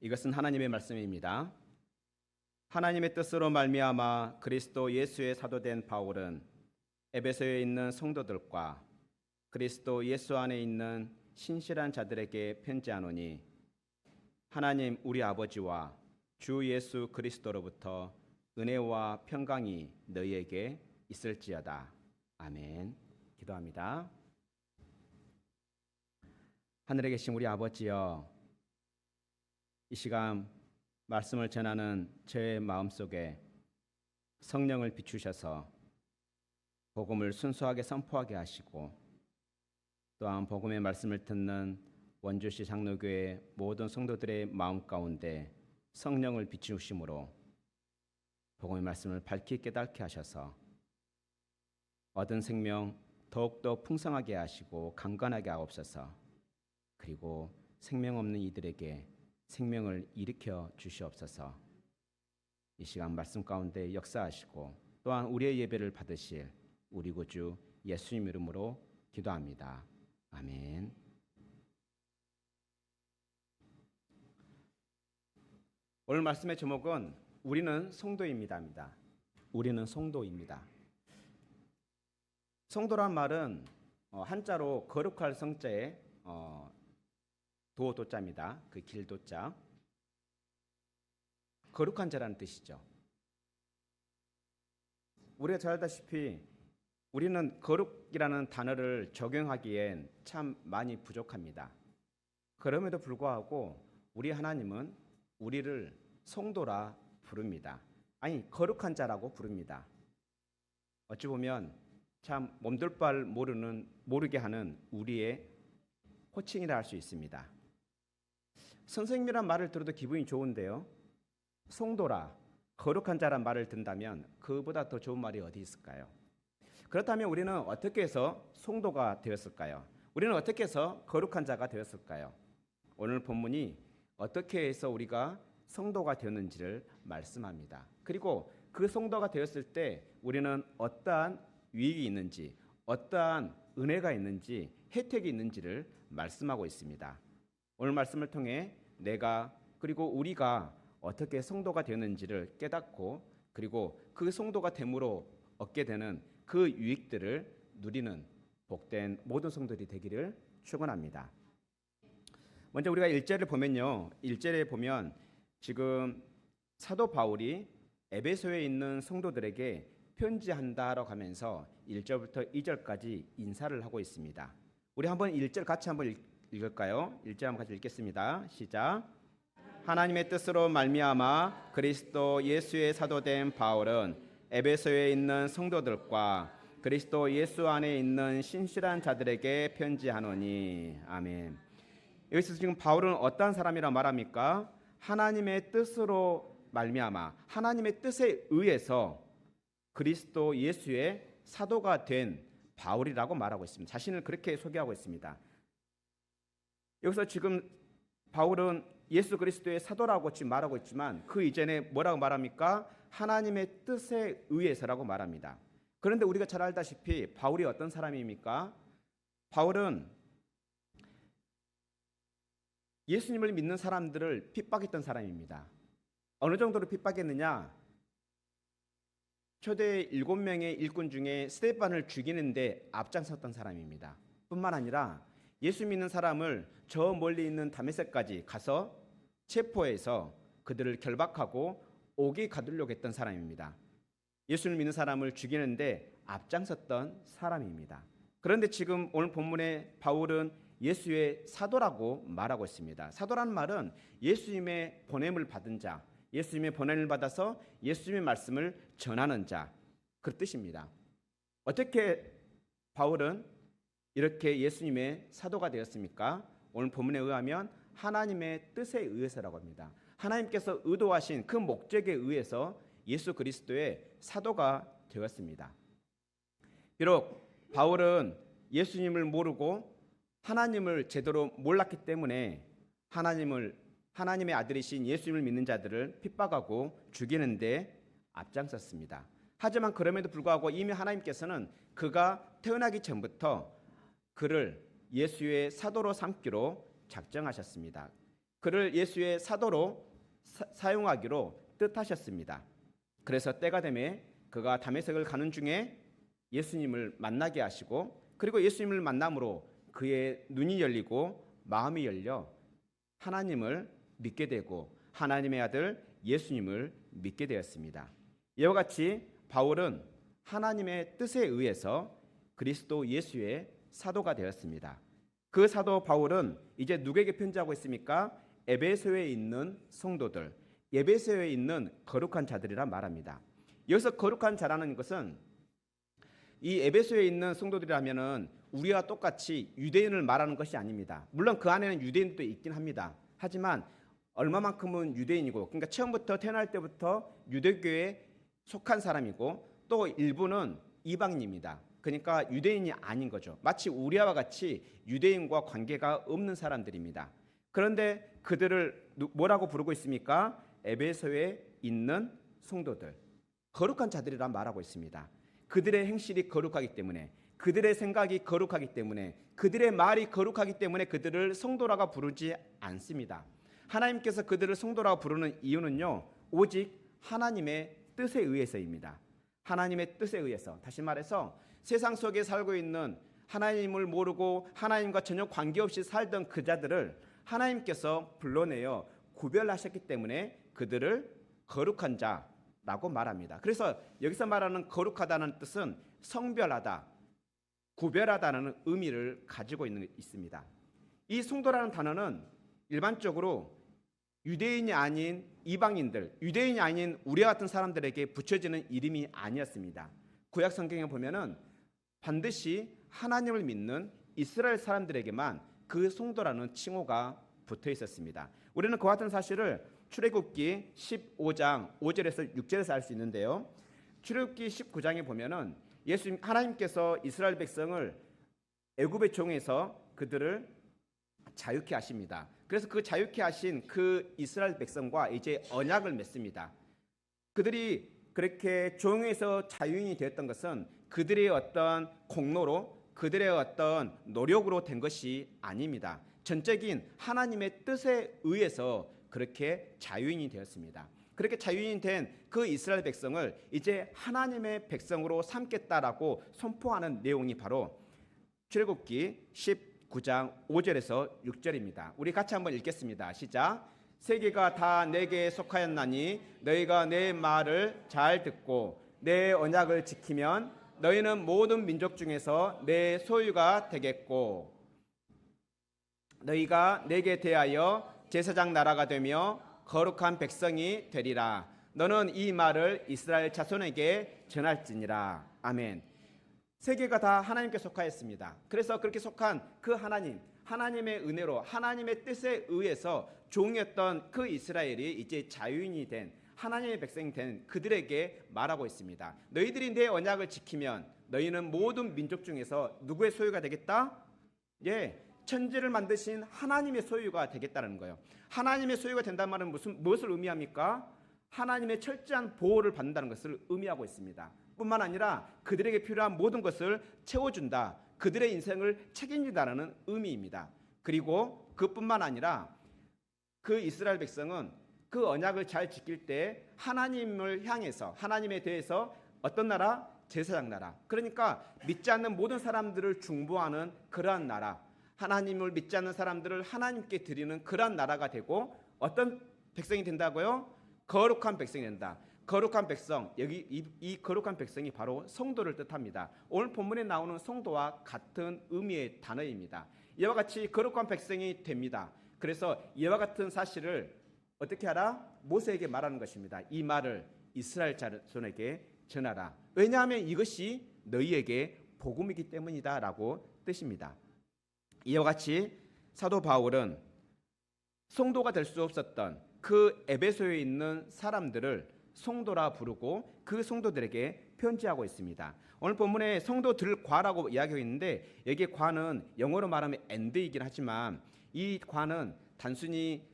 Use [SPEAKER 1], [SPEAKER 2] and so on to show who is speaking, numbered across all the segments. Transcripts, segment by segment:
[SPEAKER 1] 이것은 하나님의 말씀입니다. 하나님의 뜻으로 말미암아 그리스도 예수의 사도된 바울은 에베소에 있는 성도들과 그리스도 예수 안에 있는 신실한 자들에게 편지하노니 하나님 우리 아버지와 주 예수 그리스도로부터 은혜와 평강이 너희에게 있을지어다. 아멘. 기도합니다. 하늘에 계신 우리 아버지여, 이 시간 말씀을 전하는 제 마음속에 성령을 비추셔서 복음을 순수하게 선포하게 하시고, 또한 복음의 말씀을 듣는 원주시 장로교회 모든 성도들의 마음 가운데 성령을 비추심으로 복음의 말씀을 밝히 깨닫게 하셔서 얻은 생명 더욱더 풍성하게 하시고 강건하게 하옵소서. 그리고 생명 없는 이들에게 생명을 일으켜 주시옵소서. 이 시간 말씀 가운데 역사하시고 또한 우리의 예배를 받으실 우리 구주 예수님 이름으로 기도합니다. 아멘. 오늘 말씀의 제목은 우리는 성도입니다입니다. 우리는 성도입니다. 성도란 말은 한자로 거룩할 성자에 도자입니다. 그 길도자. 거룩한 자라는 뜻이죠. 우리가 잘 알다시피 우리는 거룩이라는 단어를 적용하기엔 참 많이 부족합니다. 그럼에도 불구하고 우리 하나님은 우리를 성도라 부릅니다. 아니, 거룩한 자라고 부릅니다. 어찌 보면 참 몸둘 바를 모르게 하는 우리의 호칭이라 할 수 있습니다. 선생님이란 말을 들어도 기분이 좋은데요, 성도라, 거룩한 자란 말을 듣는다면 그보다 더 좋은 말이 어디 있을까요? 그렇다면 우리는 어떻게 해서 성도가 되었을까요? 우리는 어떻게 해서 거룩한 자가 되었을까요? 오늘 본문이 어떻게 해서 우리가 성도가 되었는지를 말씀합니다. 그리고 그 성도가 되었을 때 우리는 어떠한 유익이 있는지, 어떠한 은혜가 있는지, 혜택이 있는지를 말씀하고 있습니다. 오늘 말씀을 통해 내가 그리고 우리가 어떻게 성도가 되었는지를 깨닫고, 그리고 그 성도가 됨으로 얻게 되는 그 유익들을 누리는 복된 모든 성도들이 되기를 축원합니다. 먼저 우리가 1절을 보면요, 1절에 보면 지금 사도 바울이 에베소에 있는 성도들에게 편지한다라고 하면서 1절부터 2절까지 인사를 하고 있습니다. 우리 한번 1절 같이 한번 읽을까요? 1절 한번 같이 읽겠습니다. 시작. 하나님의 뜻으로 말미암아 그리스도 예수의 사도된 바울은 에베소에 있는 성도들과 그리스도 예수 안에 있는 신실한 자들에게 편지하노니. 아멘. 여기서 지금 바울은 어떤 사람이라 말합니까? 하나님의 뜻으로 말미암아, 하나님의 뜻에 의해서 그리스도 예수의 사도가 된 바울이라고 말하고 있습니다. 자신을 그렇게 소개하고 있습니다. 여기서 지금 바울은 예수 그리스도의 사도라고 지금 말하고 있지만 그 이전에 뭐라고 말합니까? 하나님의 뜻에 의해서라고 말합니다. 그런데 우리가 잘 알다시피 바울이 어떤 사람입니까? 바울은 예수님을 믿는 사람들을 핍박했던 사람입니다. 어느 정도로 핍박했느냐? 초대 7명의 일꾼 중에 스데반을 죽이는데 앞장섰던 사람입니다. 뿐만 아니라 예수 믿는 사람을 저 멀리 있는 다메섹까지 가서 체포해서 그들을 결박하고 옥에 가두려고 했던 사람입니다. 예수를 믿는 사람을 죽이는데 앞장섰던 사람입니다. 그런데 지금 오늘 본문에 바울은 예수의 사도라고 말하고 있습니다. 사도라는 말은 예수님의 보냄을 받은 자, 예수님의 보냄을 받아서 예수님의 말씀을 전하는 자, 그 뜻입니다. 어떻게 바울은 이렇게 예수님의 사도가 되었습니까? 오늘 본문에 의하면 하나님의 뜻에 의해서라고 합니다. 하나님께서 의도하신 그 목적에 의해서 예수 그리스도의 사도가 되었습니다. 비록 바울은 예수님을 모르고 하나님을 제대로 몰랐기 때문에 하나님의 아들이신 예수님을 믿는 자들을 핍박하고 죽이는데 앞장섰습니다. 하지만 그럼에도 불구하고 이미 하나님께서는 그가 태어나기 전부터 그를 예수의 사도로 삼기로 작정하셨습니다. 그를 예수의 사도로 사용하기로 뜻하셨습니다. 그래서 때가 되매 그가 다메섹을 가는 중에 예수님을 만나게 하시고, 그리고 예수님을 만남으로 그의 눈이 열리고 마음이 열려 하나님을 믿게 되고 하나님의 아들 예수님을 믿게 되었습니다. 이와 같이 바울은 하나님의 뜻에 의해서 그리스도 예수의 사도가 되었습니다. 그 사도 바울은 이제 누구에게 편지하고 있습니까? 에베소에 있는 성도들, 에베소에 있는 거룩한 자들이라 말합니다. 여기서 거룩한 자라는 것은 이 에베소에 있는 성도들이라면은 우리와 똑같이 유대인을 말하는 것이 아닙니다. 물론 그 안에는 유대인도 있긴 합니다. 하지만 얼마만큼은 유대인이고, 그러니까 처음부터 태어날 때부터 유대교에 속한 사람이고, 또 일부는 이방인입니다. 그러니까 유대인이 아닌 거죠. 마치 우리와 같이 유대인과 관계가 없는 사람들입니다. 그런데 그들을 뭐라고 부르고 있습니까? 에베소에 있는 성도들, 거룩한 자들이라 말하고 있습니다. 그들의 행실이 거룩하기 때문에, 그들의 생각이 거룩하기 때문에, 그들의 말이 거룩하기 때문에 그들을 성도라고 부르지 않습니다. 하나님께서 그들을 성도라고 부르는 이유는요, 오직 하나님의 뜻에 의해서입니다. 하나님의 뜻에 의해서, 다시 말해서 세상 속에 살고 있는 하나님을 모르고 하나님과 전혀 관계없이 살던 그 자들을 하나님께서 불러내어 구별하셨기 때문에 그들을 거룩한 자라고 말합니다. 그래서 여기서 말하는 거룩하다는 뜻은 성별하다, 구별하다는 의미를 가지고 있습니다. 이 성도라는 단어는 일반적으로 유대인이 아닌 이방인들, 유대인이 아닌 우리 같은 사람들에게 붙여지는 이름이 아니었습니다. 구약 성경에 보면은 반드시 하나님을 믿는 이스라엘 사람들에게만 그 성도라는 칭호가 붙어 있었습니다. 우리는 그와 같은 사실을 출애굽기 15장 5절에서 6절에서 알 수 있는데요. 출애굽기 19장에 보면은 하나님께서 이스라엘 백성을 애굽의 종에서 그들을 자유케 하십니다. 그래서 그 자유케 하신 그 이스라엘 백성과 이제 언약을 맺습니다. 그들이 그렇게 종에서 자유인이 되었던 것은 그들의 어떤 공로로, 그들의 어떤 노력으로 된 것이 아닙니다. 전적인 하나님의 뜻에 의해서 그렇게 자유인이 되었습니다. 그렇게 자유인이 된 그 이스라엘 백성을 이제 하나님의 백성으로 삼겠다라고 선포하는 내용이 바로 출애굽기 19장 5절에서 6절입니다. 우리 같이 한번 읽겠습니다. 시작. 세계가 다 내게 속하였나니 너희가 내 말을 잘 듣고 내 언약을 지키면 너희는 모든 민족 중에서 내 소유가 되겠고 너희가 내게 대하여 제사장 나라가 되며 거룩한 백성이 되리라. 너는 이 말을 이스라엘 자손에게 전할지니라. 아멘. 세계가 다 하나님께 속하였습니다. 그래서 그렇게 속한 그 하나님, 하나님의 은혜로 하나님의 뜻에 의해서 종이었던 그 이스라엘이 이제 자유인이 된 하나님의 백성이 된 그들에게 말하고 있습니다. 너희들이 내 언약을 지키면 너희는 모든 민족 중에서 누구의 소유가 되겠다? 예, 천지를 만드신 하나님의 소유가 되겠다는 거예요. 하나님의 소유가 된다는 말은 무엇을 의미합니까? 하나님의 철저한 보호를 받는다는 것을 의미하고 있습니다. 뿐만 아니라 그들에게 필요한 모든 것을 채워준다, 그들의 인생을 책임진다는 의미입니다. 그리고 그뿐만 아니라 그 이스라엘 백성은 그 언약을 잘 지킬 때 하나님을 향해서, 하나님에 대해서 어떤 나라? 제사장 나라. 그러니까 믿지 않는 모든 사람들을 중보하는 그러한 나라, 하나님을 믿지 않는 사람들을 하나님께 드리는 그러한 나라가 되고, 어떤 백성이 된다고요? 거룩한 백성이 된다. 거룩한 백성, 여기 이 거룩한 백성이 바로 성도를 뜻합니다. 오늘 본문에 나오는 성도와 같은 의미의 단어입니다. 이와 같이 거룩한 백성이 됩니다. 그래서 이와 같은 사실을 어떻게 하라? 모세에게 말하는 것입니다. 이 말을 이스라엘 자손에게 전하라. 왜냐하면 이것이 너희에게 복음이기 때문이다 라고 뜻입니다. 이와 같이 사도 바울은 성도가 될 수 없었던 그 에베소에 있는 사람들을 성도라 부르고 그 성도들에게 편지하고 있습니다. 오늘 본문에 성도들과라고 이야기하고 있는데, 여기 과는 영어로 말하면 and이긴 하지만 이 과는 단순히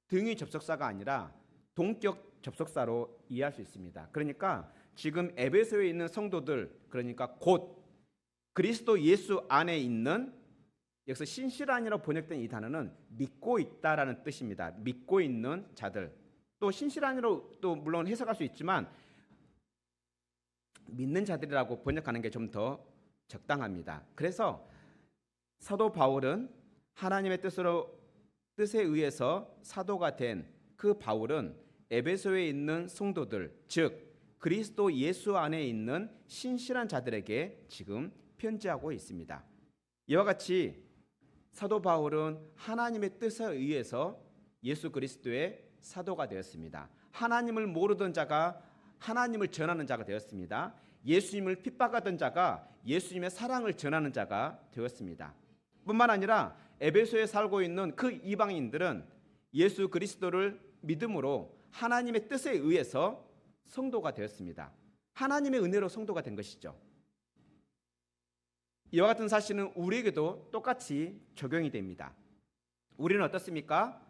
[SPEAKER 1] 등위 접속사가 아니라 동격 접속사로 이해할 수 있습니다. 그러니까 지금 에베소에 있는 성도들, 그러니까 곧 그리스도 예수 안에 있는 여기서 신실한이라고 번역된 이 단어는 믿고 있다라는 뜻입니다. 믿고 있는 자들. 또 신실한이로 또 물론 해석할 수 있지만 믿는 자들이라고 번역하는 게 좀 더 적당합니다. 그래서 사도 바울은 하나님의 뜻에 의해서 사도가 된 그 바울은 에베소에 있는 성도들, 즉 그리스도 예수 안에 있는 신실한 자들에게 지금 편지하고 있습니다. 이와 같이 사도 바울은 하나님의 뜻에 의해서 예수 그리스도의 사도가 되었습니다. 하나님을 모르던 자가 하나님을 전하는 자가 되었습니다. 예수님을 핍박하던 자가 예수님의 사랑을 전하는 자가 되었습니다. 뿐만 아니라 에베소에 살고 있는 그 이방인들은 예수 그리스도를 믿음으로 하나님의 뜻에 의해서 성도가 되었습니다. 하나님의 은혜로 성도가 된 것이죠. 이와 같은 사실은 우리에게도 똑같이 적용이 됩니다. 우리는 어떻습니까?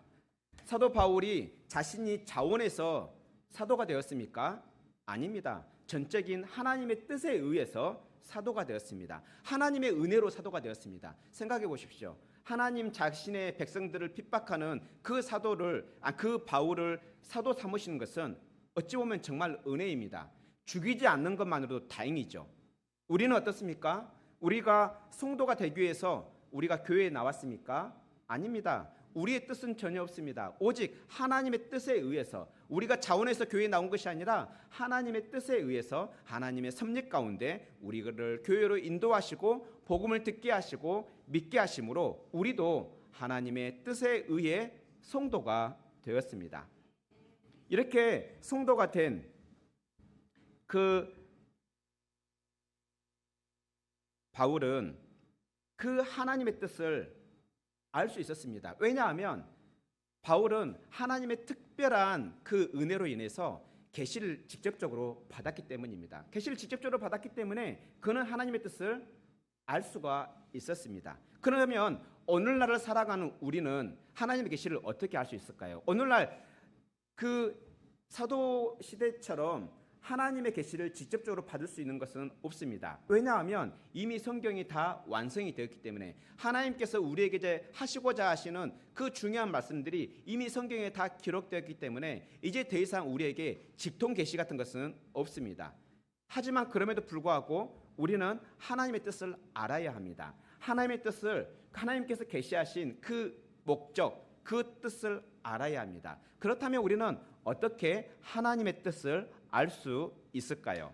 [SPEAKER 1] 사도 바울이 자신이 자원해서 사도가 되었습니까? 아닙니다. 전적인 하나님의 뜻에 의해서 사도가 되었습니다. 하나님의 은혜로 사도가 되었습니다. 생각해 보십시오. 하나님 자신의 백성들을 핍박하는 그 바울을 사도 삼으시는 것은 어찌 보면 정말 은혜입니다. 죽이지 않는 것만으로도 다행이죠. 우리는 어떻습니까? 우리가 성도가 되기 위해서 우리가 교회에 나왔습니까? 아닙니다. 우리의 뜻은 전혀 없습니다. 오직 하나님의 뜻에 의해서 우리가 자원해서 교회에 나온 것이 아니라 하나님의 뜻에 의해서 하나님의 섭리 가운데 우리를 교회로 인도하시고 복음을 듣게 하시고 믿게 하심으로 우리도 하나님의 뜻에 의해 성도가 되었습니다. 이렇게 성도가 된 그 바울은 그 하나님의 뜻을 알 수 있었습니다. 왜냐하면 바울은 하나님의 특별한 그 은혜로 인해서 계시를 직접적으로 받았기 때문입니다. 계시를 직접적으로 받았기 때문에 그는 하나님의 뜻을 알 수가 있었습니다. 그러면 오늘날을 살아가는 우리는 하나님의 계시를 어떻게 알 수 있을까요? 오늘날 그 사도 시대처럼 하나님의 계시를 직접적으로 받을 수 있는 것은 없습니다. 왜냐하면 이미 성경이 다 완성이 되었기 때문에 하나님께서 우리에게 이제 하시고자 하시는 그 중요한 말씀들이 이미 성경에 다 기록되었기 때문에 이제 더 이상 우리에게 직통 계시 같은 것은 없습니다. 하지만 그럼에도 불구하고 우리는 하나님의 뜻을 알아야 합니다. 하나님의 뜻을 하나님께서 계시하신 그 목적, 그 뜻을 알아야 합니다. 그렇다면 우리는 어떻게 하나님의 뜻을 알 수 있을까요?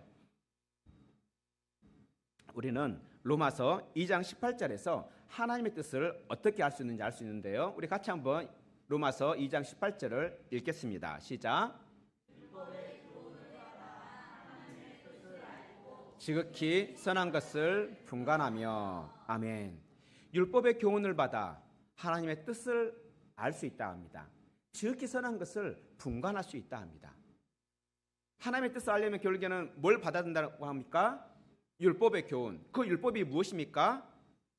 [SPEAKER 1] 우리는 로마서 2장 18절에서 하나님의 뜻을 어떻게 알 수 있는지 알 수 있는데요. 우리 같이 한번 로마서 2장 18절을 읽겠습니다. 시작. 지극히 선한 것을 분간하며 아멘. 율법의 교훈을 받아 하나님의 뜻을 알 수 있다 합니다. 지극히 선한 것을 분간할 수 있다 합니다. 하나님의 뜻을 알려면 결국에는 뭘 받아야 된다고 합니까? 율법의 교훈. 그 율법이 무엇입니까?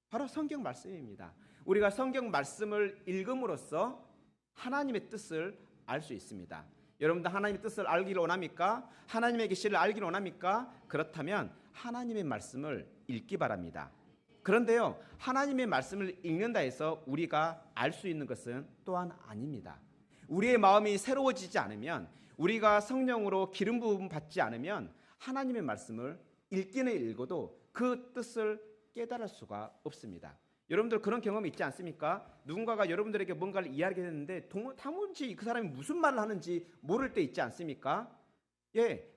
[SPEAKER 1] 바로 성경 말씀입니다. 우리가 성경 말씀을 읽음으로써 하나님의 뜻을 알 수 있습니다. 여러분들 하나님의 뜻을 알기를 원합니까? 하나님의 계시를 알기를 원합니까? 그렇다면 하나님의 말씀을 읽기 바랍니다. 그런데요, 하나님의 말씀을 읽는다 해서 우리가 알 수 있는 것은 또한 아닙니다. 우리의 마음이 새로워지지 않으면, 우리가 성령으로 기름 부음 받지 않으면 하나님의 말씀을 읽기는 읽어도 그 뜻을 깨달을 수가 없습니다. 여러분들 그런 경험이 있지 않습니까? 누군가가 여러분들에게 뭔가를 이야기하게 됐는데 도무지 그 사람이 무슨 말을 하는지 모를 때 있지 않습니까? 예,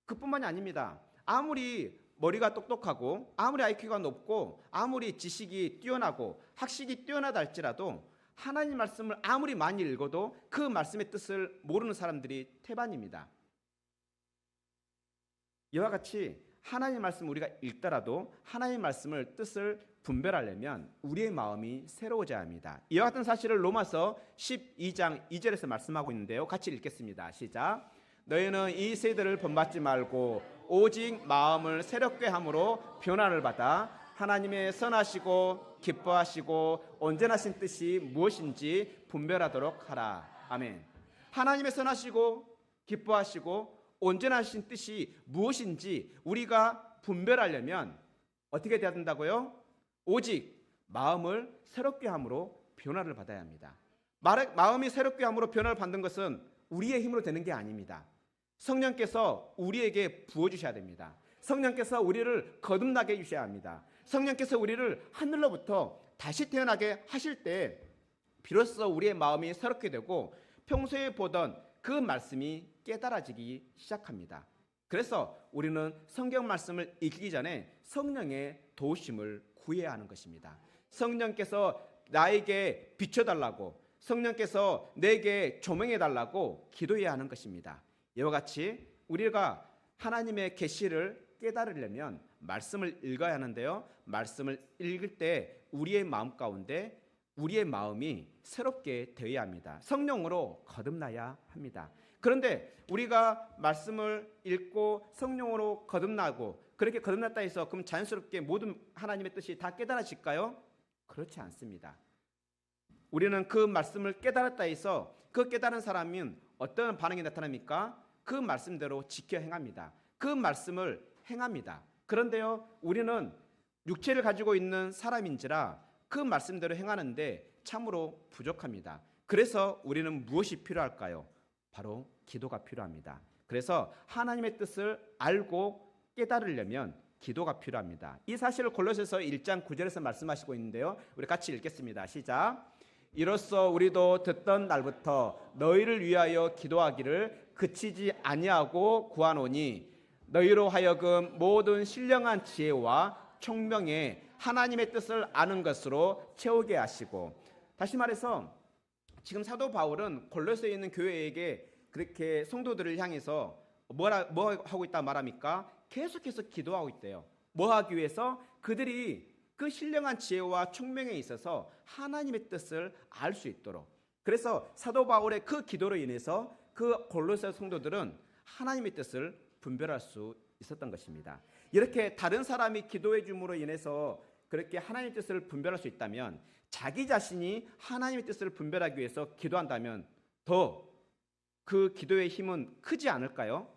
[SPEAKER 1] 그뿐만이 아닙니다. 아무리 머리가 똑똑하고 아무리 IQ가 높고 아무리 지식이 뛰어나고 학식이 뛰어나다 할지라도 하나님 말씀을 아무리 많이 읽어도 그 말씀의 뜻을 모르는 사람들이 태반입니다. 이와 같이 하나님 말씀 우리가 읽더라도 하나님 말씀을 뜻을 분별하려면 우리의 마음이 새로워져야 합니다. 이와 같은 사실을 로마서 12장 2절에서 말씀하고 있는데요. 같이 읽겠습니다. 시작. 너희는 이 세대를 본받지 말고 오직 마음을 새롭게 함으로 변화를 받아 하나님의 선하시고 기뻐하시고 온전하신 뜻이 무엇인지 분별하도록 하라. 아멘. 하나님의 선하시고 기뻐하시고 온전하신 뜻이 무엇인지 우리가 분별하려면 어떻게 돼야 된다고요? 오직 마음을 새롭게 함으로 변화를 받아야 합니다. 마음이 새롭게 함으로 변화를 받는 것은 우리의 힘으로 되는 게 아닙니다. 성령께서 우리에게 부어주셔야 됩니다. 성령께서 우리를 거듭나게 해주셔야 합니다. 성령께서 우리를 하늘로부터 다시 태어나게 하실 때 비로소 우리의 마음이 새롭게 되고 평소에 보던 그 말씀이 깨달아지기 시작합니다. 그래서 우리는 성경 말씀을 읽기 전에 성령의 도우심을 구해야 하는 것입니다. 성령께서 나에게 비춰달라고, 성령께서 내게 조명해달라고 기도해야 하는 것입니다. 이와 같이 우리가 하나님의 계시를 깨달으려면 말씀을 읽어야 하는데요, 말씀을 읽을 때 우리의 마음 가운데 우리의 마음이 새롭게 되어야 합니다. 성령으로 거듭나야 합니다. 그런데 우리가 말씀을 읽고 성령으로 거듭나고 그렇게 거듭났다 해서 그럼 자연스럽게 모든 하나님의 뜻이 다 깨달아질까요? 그렇지 않습니다. 우리는 그 말씀을 깨달았다 해서 그 깨달은 사람은 어떤 반응이 나타납니까? 그 말씀대로 지켜 행합니다. 그 말씀을 행합니다. 그런데요, 우리는 육체를 가지고 있는 사람인지라 그 말씀대로 행하는데 참으로 부족합니다. 그래서 우리는 무엇이 필요할까요? 바로 기도가 필요합니다. 그래서 하나님의 뜻을 알고 깨달으려면 기도가 필요합니다. 이 사실을 골로새서 1장 9절에서 말씀하시고 있는데요, 우리 같이 읽겠습니다. 시작. 이로써 우리도 듣던 날부터 너희를 위하여 기도하기를 그치지 아니하고 구하노니 너희로 하여금 모든 신령한 지혜와 총명에 하나님의 뜻을 아는 것으로 채우게 하시고. 다시 말해서 지금 사도 바울은 골로새에 있는 교회에게 그렇게 성도들을 향해서 뭐 하고 있다 말합니까? 계속해서 기도하고 있대요. 뭐 하기 위해서? 그들이 그 신령한 지혜와 총명에 있어서 하나님의 뜻을 알 수 있도록. 그래서 사도 바울의 그 기도로 인해서 그 골로새 성도들은 하나님의 뜻을 분별할 수 있었던 것입니다. 이렇게 다른 사람이 기도해 줌으로 인해서 그렇게 하나님의 뜻을 분별할 수 있다면 자기 자신이 하나님의 뜻을 분별하기 위해서 기도한다면 더 그 기도의 힘은 크지 않을까요?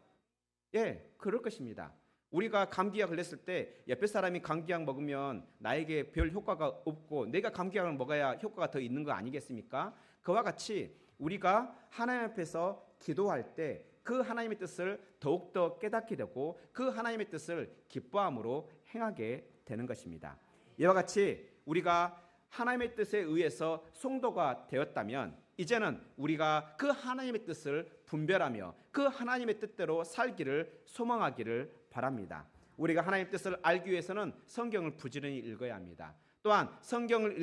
[SPEAKER 1] 예, 그럴 것입니다. 우리가 감기약 걸렸을 때 옆에 사람이 감기약 먹으면 나에게 별 효과가 없고 내가 감기약을 먹어야 효과가 더 있는 거 아니겠습니까? 그와 같이 우리가 하나님 앞에서 기도할 때 그 하나님의 뜻을 더욱더 깨닫게 되고 그 하나님의 뜻을 기뻐함으로 행하게 되는 것입니다. 이와 같이 우리가 하나님의 뜻에 의해서 성도가 되었다면 이제는 우리가 그 하나님의 뜻을 분별하며 그 하나님의 뜻대로 살기를 소망하기를 바랍니다. 우리가 하나님의 뜻을 알기 위해서는 성경을 부지런히 읽어야 합니다. 또한 성경을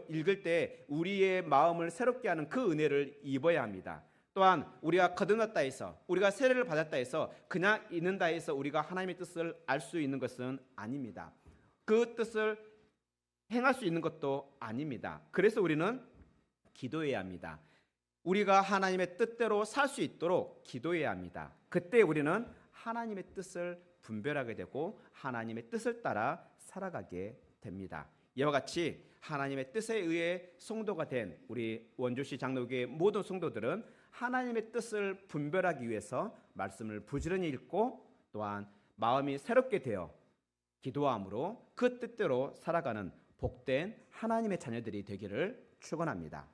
[SPEAKER 1] 읽을 때 우리의 마음을 새롭게 하는 그 은혜를 입어야 합니다. 또한 우리가 거듭났다 해서 우리가 세례를 받았다 해서 그냥 읽는다 해서 우리가 하나님의 뜻을 알 수 있는 것은 아닙니다. 그 뜻을 행할 수 있는 것도 아닙니다. 그래서 우리는 기도해야 합니다. 우리가 하나님의 뜻대로 살 수 있도록 기도해야 합니다. 그때 우리는 하나님의 뜻을 분별하게 되고 하나님의 뜻을 따라 살아가게 됩니다. 이와 같이 하나님의 뜻에 의해 성도가 된 우리 원주시 장로교회 모든 성도들은 하나님의 뜻을 분별하기 위해서 말씀을 부지런히 읽고 또한 마음이 새롭게 되어 기도함으로 그 뜻대로 살아가는 복된 하나님의 자녀들이 되기를 축원합니다.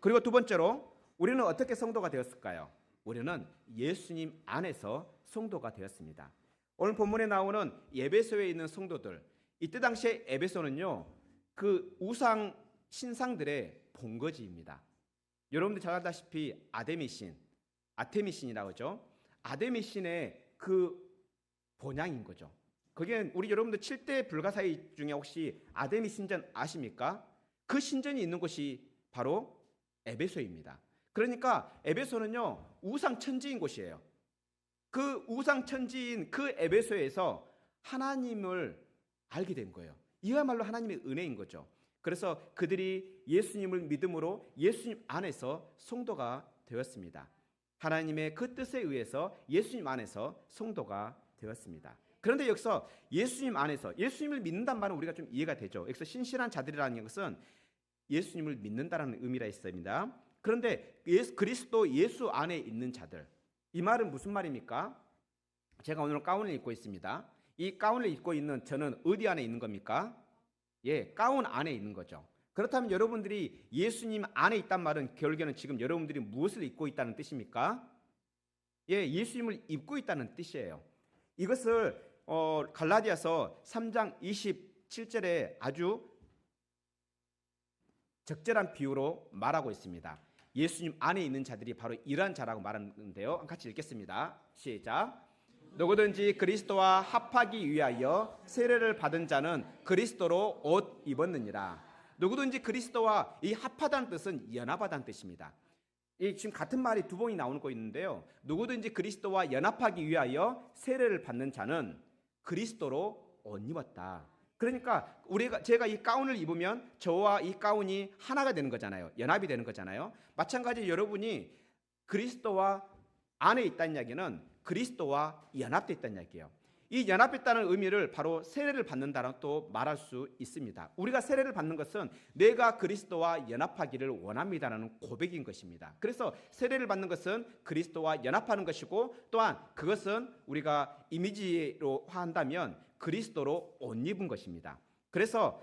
[SPEAKER 1] 그리고 두 번째로 우리는 어떻게 성도가 되었을까요? 우리는 예수님 안에서 성도가 되었습니다. 오늘 본문에 나오는 에베소에 있는 성도들, 이때 당시에 에베소는요 그 우상 신상들의 본거지입니다. 여러분들 잘 알다시피 아테미신이라고 하죠. 아데미신의 그 본향인 거죠. 그게 우리 여러분들 7대 불가사의 중에 혹시 아데미 신전 아십니까? 그 신전이 있는 곳이 바로 에베소입니다. 그러니까 에베소는요 우상 천지인 곳이에요. 그 우상 천지인 그 에베소에서 하나님을 알게 된 거예요. 이야말로 하나님의 은혜인 거죠. 그래서 그들이 예수님을 믿음으로 예수님 안에서 성도가 되었습니다. 하나님의 그 뜻에 의해서 예수님 안에서 성도가 되었습니다. 그런데 여기서 예수님 안에서 예수님을 믿는다는 말은 우리가 좀 이해가 되죠. 여기서 신실한 자들이라는 것은 예수님을 믿는다라는 의미가 있습니다. 그런데 그리스도 예수 안에 있는 자들, 이 말은 무슨 말입니까? 제가 오늘 가운을 입고 있습니다. 이 가운을 입고 있는 저는 어디 안에 있는 겁니까? 예, 가운 안에 있는 거죠. 그렇다면 여러분들이 예수님 안에 있단 말은 결국에는 지금 여러분들이 무엇을 입고 있다는 뜻입니까? 예, 예수님을 입고 있다는 뜻이에요. 이것을 갈라디아서 3장 27절에 아주 적절한 비유로 말하고 있습니다. 예수님 안에 있는 자들이 바로 이러한 자라고 말하는데요. 같이 읽겠습니다. 시작. 누구든지 그리스도와 합하기 위하여 세례를 받은 자는 그리스도로 옷 입었느니라. 누구든지 그리스도와 이 합하다는 뜻은 연합하다는 뜻입니다. 이 지금 같은 말이 두 번이 나오고 있는데요. 누구든지 그리스도와 연합하기 위하여 세례를 받는 자는 그리스도로 옷 입었다. 그러니까 제가 이 가운을 입으면 저와 이 가운이 하나가 되는 거잖아요. 연합이 되는 거잖아요. 마찬가지 여러분이 그리스도와 안에 있다는 이야기는 그리스도와 연합되어 있다는 이야기예요. 이 연합했다는 의미를 바로 세례를 받는다라고 또 말할 수 있습니다. 우리가 세례를 받는 것은 내가 그리스도와 연합하기를 원합니다라는 고백인 것입니다. 그래서 세례를 받는 것은 그리스도와 연합하는 것이고, 또한 그것은 우리가 이미지로 한다면 그리스도로 옷 입은 것입니다. 그래서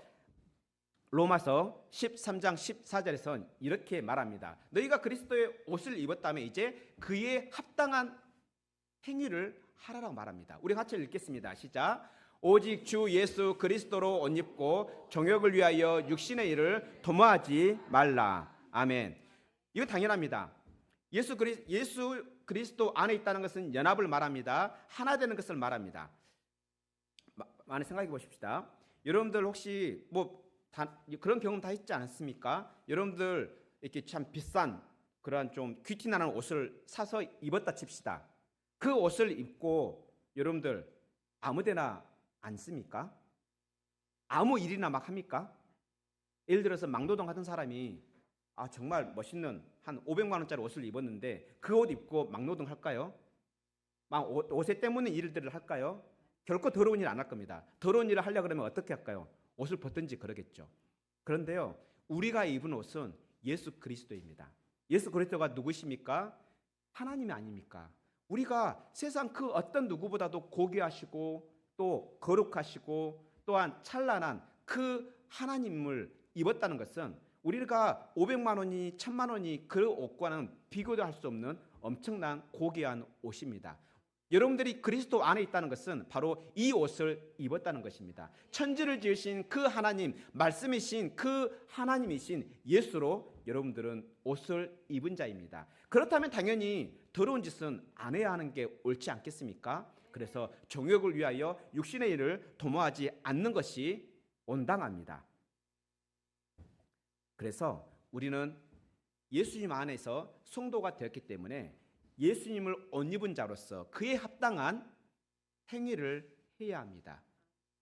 [SPEAKER 1] 로마서 13장 14절에서는 이렇게 말합니다. 너희가 그리스도의 옷을 입었다면 이제 그에 합당한 행위를 하라라고 말합니다. 우리 같이 읽겠습니다. 시작. 오직 주 예수 그리스도로 옷 입고 정욕을 위하여 육신의 일을 도모하지 말라. 아멘. 이거 당연합니다. 예수 그리스도 안에 있다는 것은 연합을 말합니다. 하나 되는 것을 말합니다. 많이 생각해 보십시다. 여러분들 혹시 그런 경험 다 있지 않습니까? 여러분들 이렇게 참 비싼 그러한 좀 귀티나는 옷을 사서 입었다 칩시다. 그 옷을 입고 여러분들 아무데나 앉습니까? 아무 일이나 막 합니까? 예를 들어서 막노동 하던 사람이 정말 멋있는 한 500만 원짜리 옷을 입었는데 그 옷 입고 막노동 할까요? 막 옷에 때문에 일들을 할까요? 결코 더러운 일 안 할 겁니다. 더러운 일을 하려고 그러면 어떻게 할까요? 옷을 벗든지 그러겠죠. 그런데요, 우리가 입은 옷은 예수 그리스도입니다. 예수 그리스도가 누구십니까? 하나님이 아닙니까? 우리가 세상 그 어떤 누구보다도 고귀하시고 또 거룩하시고 또한 찬란한 그 하나님을 입었다는 것은 우리가 500만 원이 1000만 원이 그 옷과는 비교도 할 수 없는 엄청난 고귀한 옷입니다. 여러분들이 그리스도 안에 있다는 것은 바로 이 옷을 입었다는 것입니다. 천지를 지으신 그 하나님, 말씀이신 그 하나님이신 예수로 여러분들은 옷을 입은 자입니다. 그렇다면 당연히 더러운 짓은 안 해야 하는 게 옳지 않겠습니까? 그래서 정욕을 위하여 육신의 일을 도모하지 않는 것이 온당합니다. 그래서 우리는 예수님 안에서 성도가 되었기 때문에 예수님을 옷 입은 자로서 그에 합당한 행위를 해야 합니다.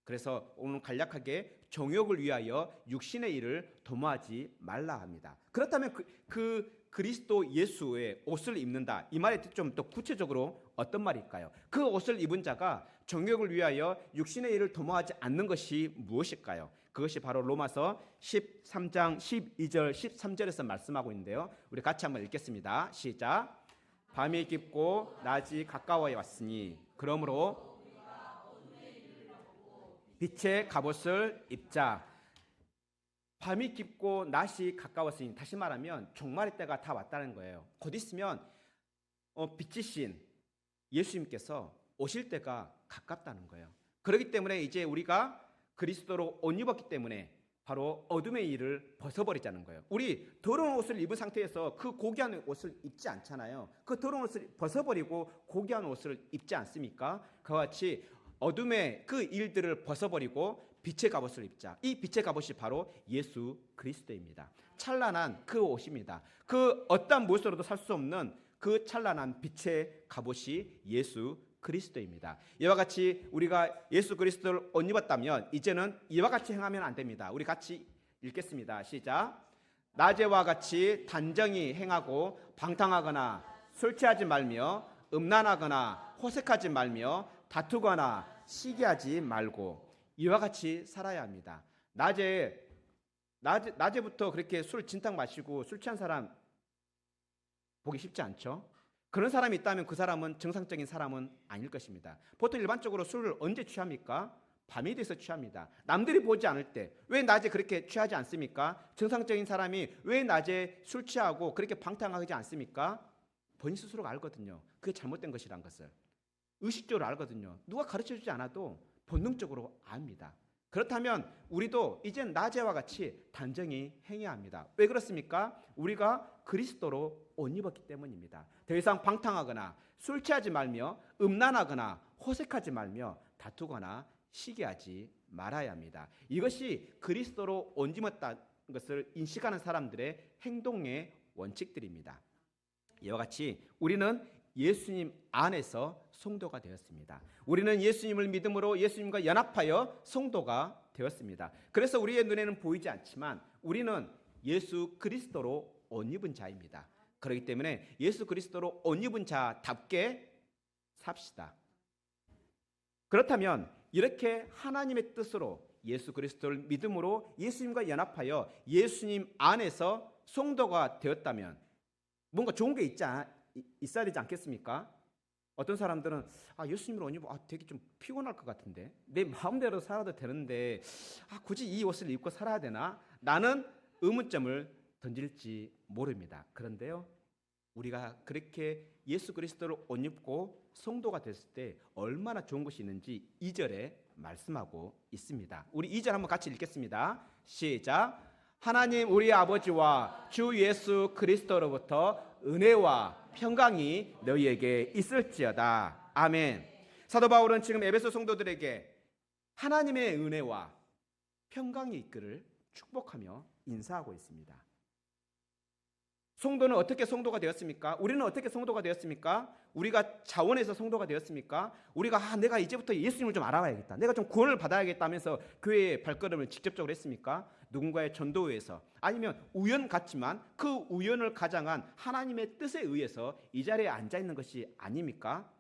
[SPEAKER 1] 그래서 오늘 간략하게 정욕을 위하여 육신의 일을 도모하지 말라 합니다. 그렇다면 그 그리스도 예수의 옷을 입는다, 이 말이 좀 더 구체적으로 어떤 말일까요? 그 옷을 입은 자가 정욕을 위하여 육신의 일을 도모하지 않는 것이 무엇일까요? 그것이 바로 로마서 13장 12절 13절에서 말씀하고 있는데요. 우리 같이 한번 읽겠습니다. 시작. 밤이 깊고 낮이 가까워 왔으니 그러므로 빛의 갑옷을 입자. 밤이 깊고 낮이 가까웠으니, 다시 말하면 종말의 때가 다 왔다는 거예요. 곧 있으면 빛이신 예수님께서 오실 때가 가깝다는 거예요. 그렇기 때문에 이제 우리가 그리스도로 옷 입었기 때문에 바로 어둠의 일을 벗어버리자는 거예요. 우리 더러운 옷을 입은 상태에서 그 고귀한 옷을 입지 않잖아요. 그 더러운 옷을 벗어버리고 고귀한 옷을 입지 않습니까? 그와 같이 어둠의 그 일들을 벗어버리고 빛의 갑옷을 입자. 이 빛의 갑옷이 바로 예수 그리스도입니다. 찬란한 그 옷입니다. 그 어떤 무엇으로도 살 수 없는 그 찬란한 빛의 갑옷이 예수 그리스도입니다. 이와 같이 우리가 예수 그리스도를 옷 입었다면 이제는 이와 같이 행하면 안 됩니다. 우리 같이 읽겠습니다. 시작. 낮에와 같이 단정히 행하고 방탕하거나 술 취하지 말며 음란하거나 호색하지 말며 다투거나 시기하지 말고 이와 같이 살아야 합니다. 낮에부터 그렇게 술 진탕 마시고 술 취한 사람 보기 쉽지 않죠? 그런 사람이 있다면 그 사람은 정상적인 사람은 아닐 것입니다. 보통 일반적으로 술을 언제 취합니까? 밤이 돼서 취합니다. 남들이 보지 않을 때. 왜 낮에 그렇게 취하지 않습니까? 정상적인 사람이 왜 낮에 술 취하고 그렇게 방탕하지 않습니까? 본인 스스로가 알거든요. 그게 잘못된 것이란 것을. 의식적으로 알거든요. 누가 가르쳐주지 않아도 본능적으로 압니다. 그렇다면 우리도 이젠 낮에와 같이 단정히 행해야 합니다. 왜 그렇습니까? 우리가 그리스도로 옷 입었기 때문입니다. 더 이상 방탕하거나 술 취하지 말며 음란하거나 호색하지 말며 다투거나 시기하지 말아야 합니다. 이것이 그리스도로 옷 입었다는 것을 인식하는 사람들의 행동의 원칙들입니다. 이와 같이 우리는 예수님 안에서 성도가 되었습니다. 우리는 예수님을 믿음으로 예수님과 연합하여 성도가 되었습니다. 그래서 우리의 눈에는 보이지 않지만 우리는 예수 그리스도로 옷 입은 자입니다. 그렇기 때문에 예수 그리스도로 옷 입은 자답게 삽시다. 그렇다면 이렇게 하나님의 뜻으로 예수 그리스도를 믿음으로 예수님과 연합하여 예수님 안에서 성도가 되었다면 뭔가 좋은 게 있어야 되지 않겠습니까? 어떤 사람들은 예수님을 옷 입어 되게 좀 피곤할 것 같은데 내 마음대로 살아도 되는데 굳이 이 옷을 입고 살아야 되나? 나는 의문점을 던질지 모릅니다. 그런데요, 우리가 그렇게 예수 그리스도를 옷 입고 성도가 됐을 때 얼마나 좋은 것이 있는지 2절에 말씀하고 있습니다. 우리 2절 한번 같이 읽겠습니다. 시작. 하나님 우리 아버지와 주 예수 그리스도로부터 은혜와 평강이 너희에게 있을지어다. 아멘. 사도 바울은 지금 에베소 성도들에게 하나님의 은혜와 평강이 있기를 축복하며 인사하고 있습니다. 성도는 어떻게 성도가 되었습니까? 우리는 어떻게 성도가 되었습니까? 우리가 자원해서 성도가 되었습니까? 우리가 내가 이제부터 예수님을 좀 알아봐야겠다, 내가 좀 구원을 받아야겠다면서 교회에 발걸음을 직접적으로 했습니까? 누군가의 전도에 의해서, 아니면 우연 같지만 그 우연을 가장한 하나님의 뜻에 의해서 이 자리에 앉아있는 것이 아닙니까?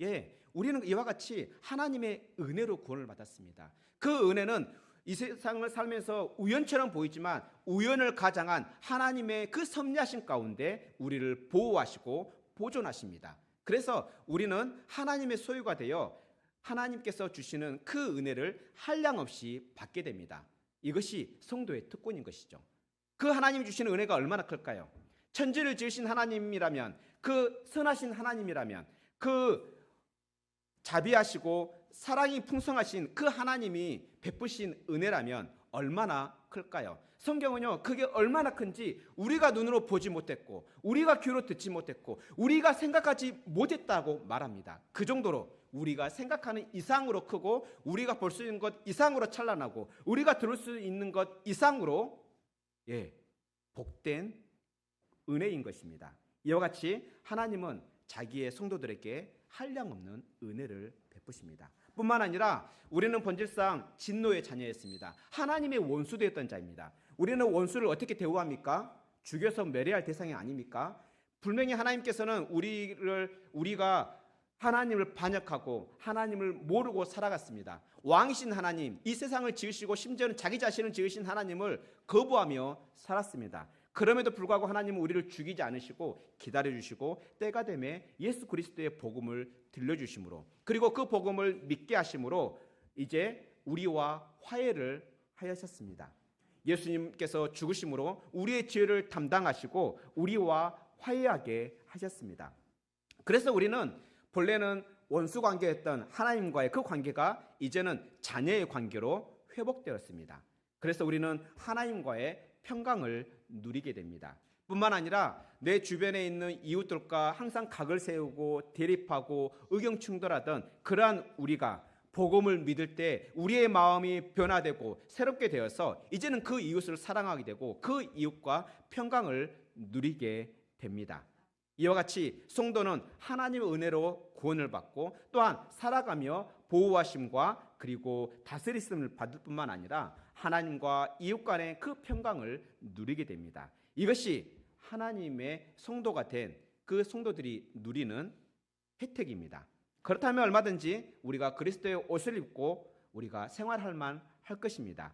[SPEAKER 1] 예, 우리는 이와 같이 하나님의 은혜로 구원을 받았습니다. 그 은혜는 이 세상을 살면서 우연처럼 보이지만 우연을 가장한 하나님의 그 섭리하심 가운데 우리를 보호하시고 보존하십니다. 그래서 우리는 하나님의 소유가 되어 하나님께서 주시는 그 은혜를 한량없이 받게 됩니다. 이것이 성도의 특권인 것이죠. 그 하나님이 주시는 은혜가 얼마나 클까요? 천지를 지으신 하나님이라면, 그 선하신 하나님이라면, 그 자비하시고 사랑이 풍성하신 그 하나님이 베푸신 은혜라면 얼마나 클까요? 성경은요, 그게 얼마나 큰지 우리가 눈으로 보지 못했고 우리가 귀로 듣지 못했고 우리가 생각하지 못했다고 말합니다. 그 정도로 우리가 생각하는 이상으로 크고 우리가 볼 수 있는 것 이상으로 찬란하고 우리가 들을 수 있는 것 이상으로 복된 은혜인 것입니다. 이와 같이 하나님은 자기의 성도들에게 한량없는 은혜를 베푸십니다. 뿐만 아니라 우리는 본질상 진노의 자녀였습니다. 하나님의 원수되었던 자입니다. 우리는 원수를 어떻게 대우합니까? 죽여서 멸해할 대상이 아닙니까? 분명히 하나님께서는 우리가 하나님을 반역하고 하나님을 모르고 살아갔습니다. 왕이신 하나님, 이 세상을 지으시고 심지어는 자기 자신을 지으신 하나님을 거부하며 살았습니다. 그럼에도 불구하고 하나님은 우리를 죽이지 않으시고 기다려주시고 때가 되매 예수 그리스도의 복음을 들려주심으로, 그리고 그 복음을 믿게 하심으로 이제 우리와 화해를 하셨습니다. 예수님께서 죽으심으로 우리의 죄를 담당하시고 우리와 화해하게 하셨습니다. 그래서 우리는 본래는 원수 관계였던 하나님과의 그 관계가 이제는 자녀의 관계로 회복되었습니다. 그래서 우리는 하나님과의 평강을 누리게 됩니다. 뿐만 아니라 내 주변에 있는 이웃들과 항상 각을 세우고 대립하고 의견 충돌하던 그러한 우리가 복음을 믿을 때 우리의 마음이 변화되고 새롭게 되어서 이제는 그 이웃을 사랑하게 되고 그 이웃과 평강을 누리게 됩니다. 이와 같이 성도는 하나님의 은혜로 구원을 받고 또한 살아가며 보호하심과 그리고 다스리심을 받을 뿐만 아니라 하나님과 이웃 간의 그 평강을 누리게 됩니다. 이것이 하나님의 성도가 된 그 성도들이 누리는 혜택입니다. 그렇다면 얼마든지 우리가 그리스도의 옷을 입고 우리가 생활할 만할 것입니다.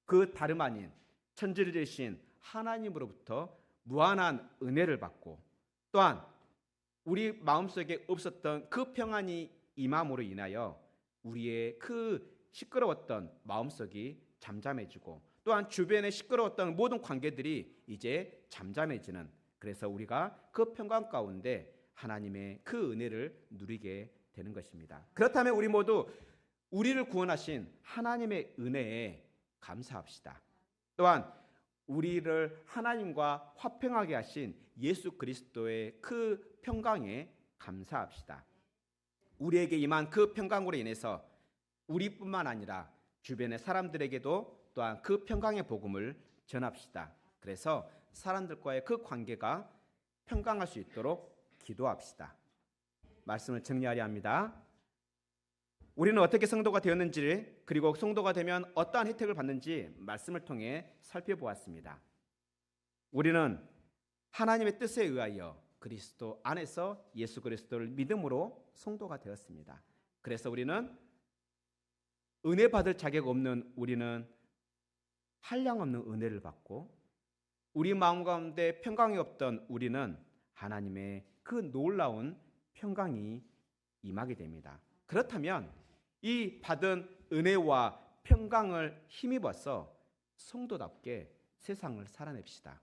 [SPEAKER 1] 그 다름 아닌 천지를 지으신 하나님으로부터 무한한 은혜를 받고 또한 우리 마음속에 없었던 그 평안이 임함으로 인하여 우리의 그 시끄러웠던 마음속이 잠잠해지고 또한 주변에 시끄러웠던 모든 관계들이 이제 잠잠해지는, 그래서 우리가 그 평강 가운데 하나님의 그 은혜를 누리게 되는 것입니다. 그렇다면 우리 모두 우리를 구원하신 하나님의 은혜에 감사합시다. 또한 우리를 하나님과 화평하게 하신 예수 그리스도의 그 평강에 감사합시다. 우리에게 임한 그 평강으로 인해서 우리뿐만 아니라 주변의 사람들에게도 또한 그 평강의 복음을 전합시다. 그래서 사람들과의 그 관계가 평강할 수 있도록 기도합시다. 말씀을 정리하려 합니다. 우리는 어떻게 성도가 되었는지, 그리고 성도가 되면 어떠한 혜택을 받는지 말씀을 통해 살펴보았습니다. 우리는 하나님의 뜻에 의하여 그리스도 안에서 예수 그리스도를 믿음으로 성도가 되었습니다. 그래서 우리는 은혜 받을 자격 없는 우리는 한량없는 은혜를 받고, 우리 마음 가운데 평강이 없던 우리는 하나님의 그 놀라운 평강이 임하게 됩니다. 그렇다면 이 받은 은혜와 평강을 힘입어서 성도답게 세상을 살아냅시다.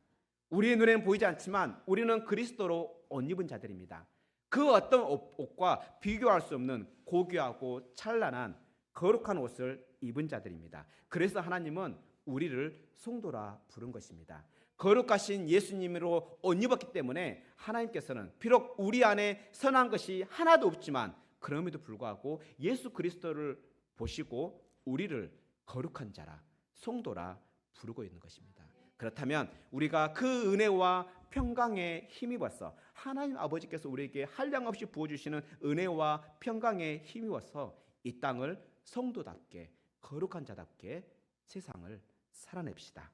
[SPEAKER 1] 우리의 눈에는 보이지 않지만 우리는 그리스도로 옷 입은 자들입니다. 그 어떤 옷과 비교할 수 없는 고귀하고 찬란한 거룩한 옷을 입은 자들입니다. 그래서 하나님은 우리를 성도라 부른 것입니다. 거룩하신 예수님으로 옷 입었기 때문에 하나님께서는 비록 우리 안에 선한 것이 하나도 없지만 그럼에도 불구하고 예수 그리스도를 보시고 우리를 거룩한 자라, 성도라 부르고 있는 것입니다. 그렇다면 우리가 그 은혜와 평강에 힘입어서 하나님 아버지께서 우리에게 한량없이 부어주시는 은혜와 평강에 힘입어서 이 땅을 성도답게 거룩한 자답게 세상을 살아냅시다.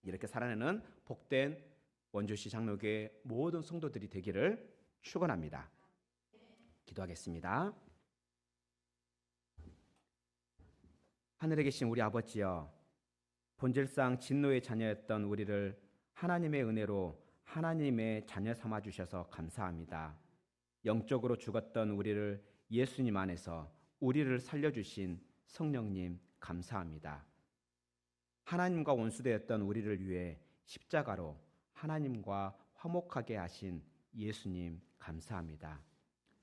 [SPEAKER 1] 이렇게 살아내는 복된 원주시 장로교회 모든 성도들이 되기를 축원합니다. 기도하겠습니다. 하늘에 계신 우리 아버지여, 본질상 진노의 자녀였던 우리를 하나님의 은혜로 하나님의 자녀 삼아 주셔서 감사합니다. 영적으로 죽었던 우리를 예수님 안에서 우리를 살려주신 성령님 감사합니다. 하나님과 원수되었던 우리를 위해 십자가로 하나님과 화목하게 하신 예수님 감사합니다.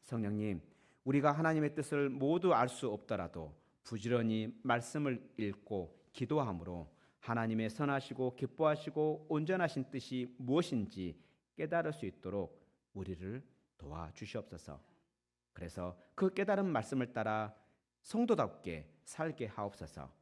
[SPEAKER 1] 성령님, 우리가 하나님의 뜻을 모두 알 수 없더라도 부지런히 말씀을 읽고 기도함으로 하나님의 선하시고 기뻐하시고 온전하신 뜻이 무엇인지 깨달을 수 있도록 우리를 도와주시옵소서. 그래서 그 깨달은 말씀을 따라 성도답게 살게 하옵소서.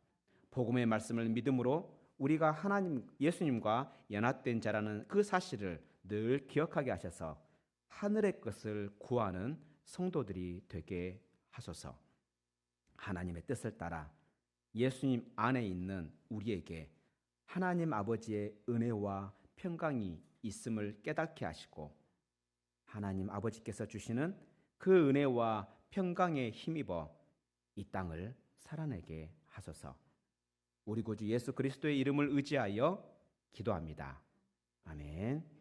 [SPEAKER 1] 복음의 말씀을 믿음으로 우리가 하나님 예수님과 연합된 자라는 그 사실을 늘 기억하게 하셔서 하늘의 것을 구하는 성도들이 되게 하소서. 하나님의 뜻을 따라 예수님 안에 있는 우리에게 하나님 아버지의 은혜와 평강이 있음을 깨닫게 하시고 하나님 아버지께서 주시는 그 은혜와 평강에 힘입어 이 땅을 살아내게 하소서. 우리 구주 예수 그리스도의 이름을 의지하여 기도합니다. 아멘.